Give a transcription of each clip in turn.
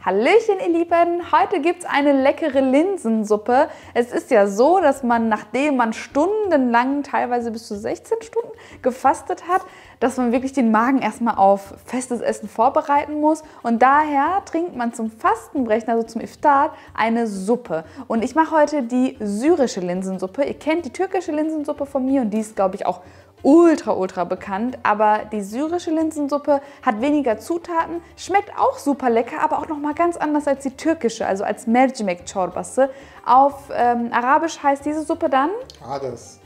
Hallöchen ihr Lieben, heute gibt es eine leckere Linsensuppe. Es ist ja so, dass man, nachdem man stundenlang, teilweise bis zu 16 Stunden gefastet hat, dass man wirklich den Magen erstmal auf festes Essen vorbereiten muss. Und daher trinkt man zum Fastenbrechen, also zum Iftar, eine Suppe. Und ich mache heute die syrische Linsensuppe. Ihr kennt die türkische Linsensuppe von mir und die ist, glaube ich, auch ultra bekannt, aber die syrische Linsensuppe hat weniger Zutaten, schmeckt auch super lecker, aber auch nochmal ganz anders als die türkische, also als Mercimek Çorbası. Auf Arabisch heißt diese Suppe dann? Adas.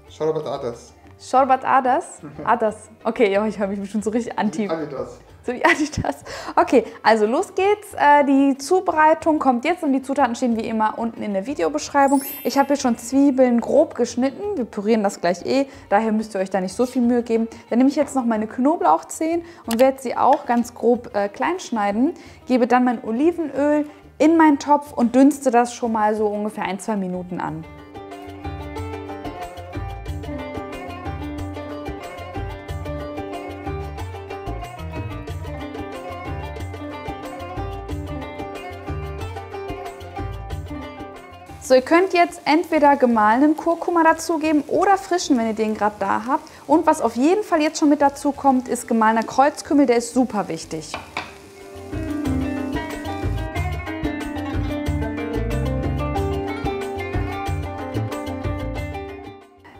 Şorbat Adas. Şorbat Adas? Adas. Okay, ja, ich habe mich bestimmt so richtig anti... Adidas. So wie Adidas. Okay, also los geht's. Die Zubereitung kommt jetzt und die Zutaten stehen wie immer unten in der Videobeschreibung. Ich habe hier schon Zwiebeln grob geschnitten. Wir pürieren das gleich daher müsst ihr euch da nicht so viel Mühe geben. Dann nehme ich jetzt noch meine Knoblauchzehen und werde sie auch ganz grob klein schneiden. Gebe dann mein Olivenöl in meinen Topf und dünste das schon mal so ungefähr 1-2 Minuten an. So, ihr könnt jetzt entweder gemahlenen Kurkuma dazugeben oder frischen, wenn ihr den gerade da habt. Und was auf jeden Fall jetzt schon mit dazu kommt, ist gemahlener Kreuzkümmel, der ist super wichtig.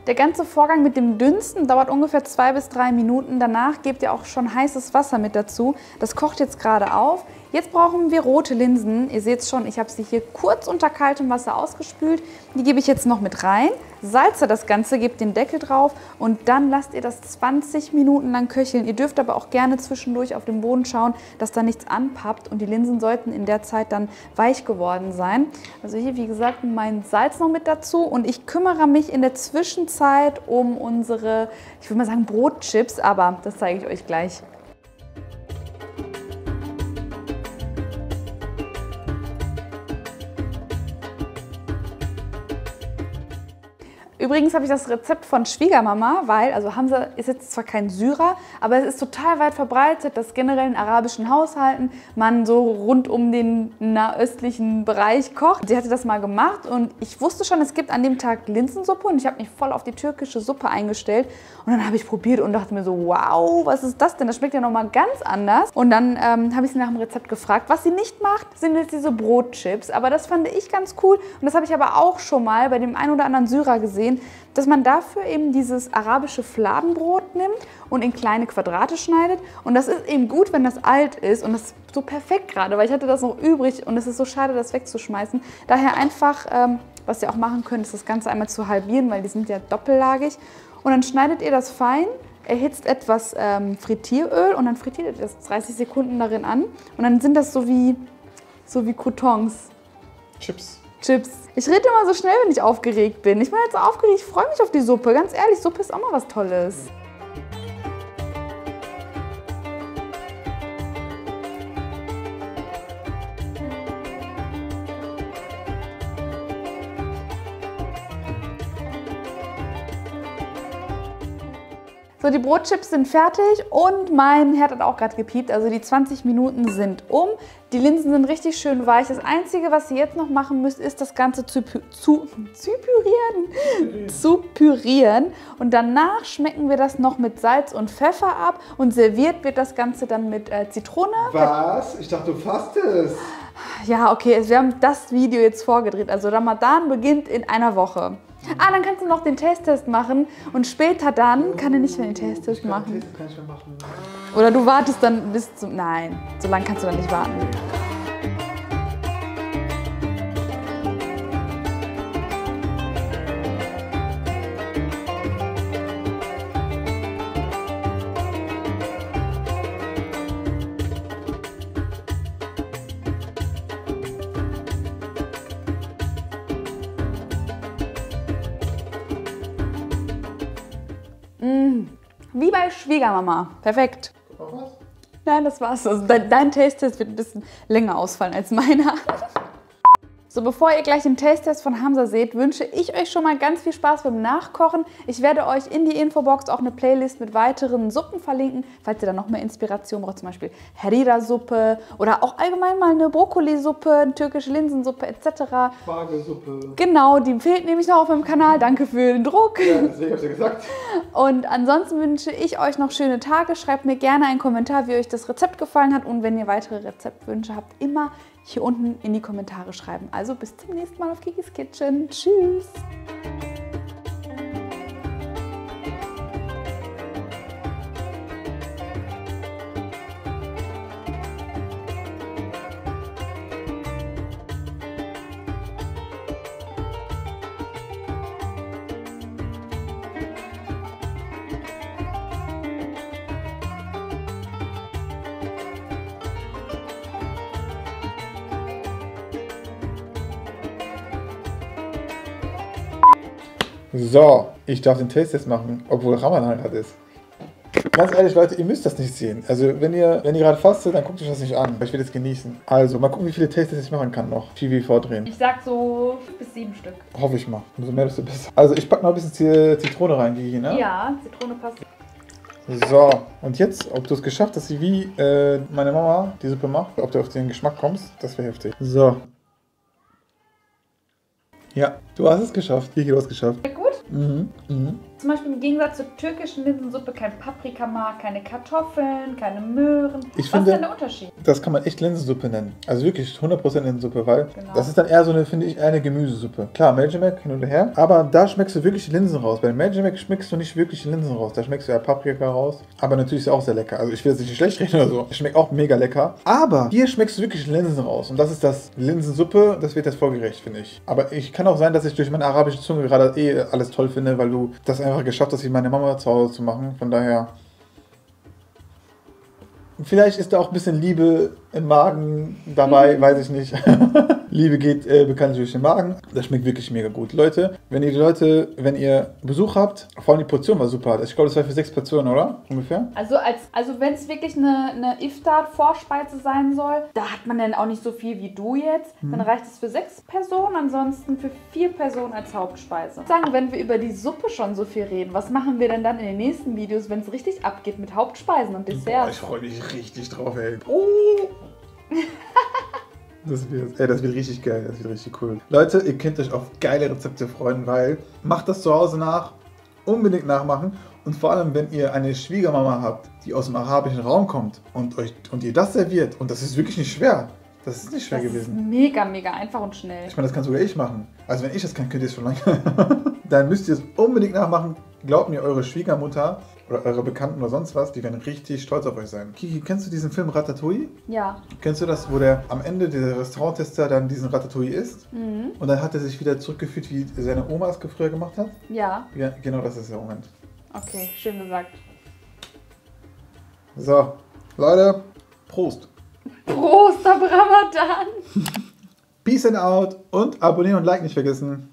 Der ganze Vorgang mit dem Dünsten dauert ungefähr 2 bis 3 Minuten. Danach gebt ihr auch schon heißes Wasser mit dazu. Das kocht jetzt gerade auf. Jetzt brauchen wir rote Linsen. Ihr seht es schon, ich habe sie hier kurz unter kaltem Wasser ausgespült. Die gebe ich jetzt noch mit rein. Salze das Ganze, gebt den Deckel drauf und dann lasst ihr das 20 Minuten lang köcheln. Ihr dürft aber auch gerne zwischendurch auf den Boden schauen, dass da nichts anpappt und die Linsen sollten in der Zeit dann weich geworden sein. Also hier, wie gesagt, mein Salz noch mit dazu und ich kümmere mich in der Zwischenzeit um unsere, ich würde mal sagen Brotchips, aber das zeige ich euch gleich. Übrigens habe ich das Rezept von Schwiegermama, weil, also Hamza ist jetzt zwar kein Syrer, aber es ist total weit verbreitet, dass generell in arabischen Haushalten man so rund um den nahöstlichen Bereich kocht. Sie hatte das mal gemacht und ich wusste schon, es gibt an dem Tag Linsensuppe und ich habe mich voll auf die türkische Suppe eingestellt. Und dann habe ich probiert und dachte mir so, wow, was ist das denn? Das schmeckt ja nochmal ganz anders. Und dann habe ich sie nach dem Rezept gefragt. Was sie nicht macht, sind jetzt diese Brotchips. Aber das fand ich ganz cool und das habe ich aber auch schon mal bei dem einen oder anderen Syrer gesehen, dass man dafür eben dieses arabische Fladenbrot nimmt und in kleine Quadrate schneidet. Und das ist eben gut, wenn das alt ist und das ist so perfekt gerade, weil ich hatte das noch übrig und es ist so schade, das wegzuschmeißen. Daher einfach, was ihr auch machen könnt, ist das Ganze einmal zu halbieren, weil die sind ja doppellagig. Und dann schneidet ihr das fein, erhitzt etwas Frittieröl und dann frittiert ihr das 30 Sekunden darin an. Und dann sind das so wie Croutons. Chips. Ich rede immer so schnell, wenn ich aufgeregt bin. Ich bin jetzt so aufgeregt, ich freue mich auf die Suppe. Ganz ehrlich, Suppe ist auch mal was Tolles. So, die Brotchips sind fertig und mein Herd hat auch gerade gepiept, also die 20 Minuten sind um. Die Linsen sind richtig schön weich. Das Einzige, was ihr jetzt noch machen müsst, ist das Ganze zu pürieren. Und danach schmecken wir das noch mit Salz und Pfeffer ab und serviert wird das Ganze dann mit Zitrone. Was? Ich dachte, du fastest. Ja, okay, wir haben das Video jetzt vorgedreht. Also Ramadan beginnt in einer Woche. Ah, dann kannst du noch den Taste-Test machen und später dann kann er nicht mehr den Taste-Test machen. Kann ich mehr machen. Oder du wartest dann bis zum... Nein, so lange kannst du dann nicht warten. Wie bei Schwiegermama. Perfekt. Noch was? Nein, das war's. Also dein Taste-Test wird ein bisschen länger ausfallen als meiner. So, bevor ihr gleich den Taste-Test von Hamza seht, wünsche ich euch schon mal ganz viel Spaß beim Nachkochen. Ich werde euch in die Infobox auch eine Playlist mit weiteren Suppen verlinken, falls ihr da noch mehr Inspiration braucht, zum Beispiel Harira-Suppe oder auch allgemein mal eine Brokkolisuppe, eine türkische Linsensuppe etc. Spargelsuppe. Genau, die fehlt nämlich noch auf meinem Kanal. Danke für den Druck. Ja, deswegen hab's ja gesagt. Und ansonsten wünsche ich euch noch schöne Tage. Schreibt mir gerne einen Kommentar, wie euch das Rezept gefallen hat. Und wenn ihr weitere Rezeptwünsche habt, immer hier unten in die Kommentare schreiben. Also bis zum nächsten Mal auf Kikis Kitchen. Tschüss! So, ich darf den Taste-Test machen, obwohl Ramadan gerade ist. Ganz ehrlich, Leute, ihr müsst das nicht sehen. Also, wenn ihr gerade fastet, dann guckt euch das nicht an, weil ich will das genießen. Also, mal gucken, wie viele Taste-Tests ich machen kann noch. Viel vordrehen. Ich sag so 5 bis 7 Stück. Hoffe ich mal. Umso mehr, desto besser. Also, ich packe noch ein bisschen Zitrone rein, Gigi, ne? Ja, Zitrone passt. So, und jetzt, ob du es geschafft hast, wie meine Mama die Suppe macht, ob du auf den Geschmack kommst, das wäre heftig. So. Ja, du hast es geschafft. Gigi, du hast es geschafft. Gut. Mhm, mhm. Zum Beispiel im Gegensatz zur türkischen Linsensuppe kein Paprikamark, keine Kartoffeln, keine Möhren. Ich Was finde, ist denn der Unterschied? Das kann man echt Linsensuppe nennen. Also wirklich 100% Linsensuppe, weil Genau. das ist dann eher so eine, finde ich, eher eine Gemüsesuppe. Klar, Melgemek hin und her, aber da schmeckst du wirklich die Linsen raus. Bei Melgemek schmeckst du nicht wirklich die Linsen raus. Da schmeckst du ja Paprika raus. Aber natürlich ist er auch sehr lecker. Also ich will jetzt nicht schlecht reden oder so. Schmeckt auch mega lecker. Aber hier schmeckst du wirklich die Linsen raus. Und das ist das Linsensuppe, das wird jetzt vorgerecht, finde ich. Aber ich kann auch sein, dass ich durch meine arabische Zunge gerade alles toll finde, weil du das einfach geschafft hast, wie meine Mama zu Hause zu machen. Von daher... Vielleicht ist da auch ein bisschen Liebe im Magen dabei, weiß ich nicht. Liebe geht bekanntlich durch den Magen. Das schmeckt wirklich mega gut. Leute, wenn ihr Besuch habt, vor allem die Portion war super. Ich glaube, das war für 6 Portionen, oder? Ungefähr? Also wenn es wirklich eine Iftar-Vorspeise sein soll, da hat man dann auch nicht so viel wie du jetzt. Dann reicht es für 6 Personen, ansonsten für 4 Personen als Hauptspeise. Ich sagen, wenn wir über die Suppe schon so viel reden, was machen wir denn dann in den nächsten Videos, wenn es richtig abgeht mit Hauptspeisen und Desserts? Boah, ich freue mich richtig drauf, ey. Oh. Das wird richtig geil, das wird richtig cool. Leute, ihr könnt euch auf geile Rezepte freuen, weil macht das zu Hause nach, unbedingt nachmachen. Und vor allem, wenn ihr eine Schwiegermama habt, die aus dem arabischen Raum kommt und ihr das serviert, und das ist wirklich nicht schwer. Das ist nicht schwer gewesen. Das ist mega, mega einfach und schnell. Ich meine, das kann sogar ich machen. Also wenn ich das kann, könnt ihr es schon lange. Dann müsst ihr es unbedingt nachmachen. Glaubt mir, eure Schwiegermutter oder eure Bekannten oder sonst was, die werden richtig stolz auf euch sein. Kiki, kennst du diesen Film Ratatouille? Ja. Kennst du das, wo am Ende der Restauranttester dann diesen Ratatouille isst? Mhm. Und dann hat er sich wieder zurückgefühlt, wie seine Oma es früher gemacht hat? Ja. Ja, genau das ist der Moment. Okay, schön gesagt. So, Leute, Prost. Prost, ab Ramadan. Peace and out und abonnieren und like nicht vergessen.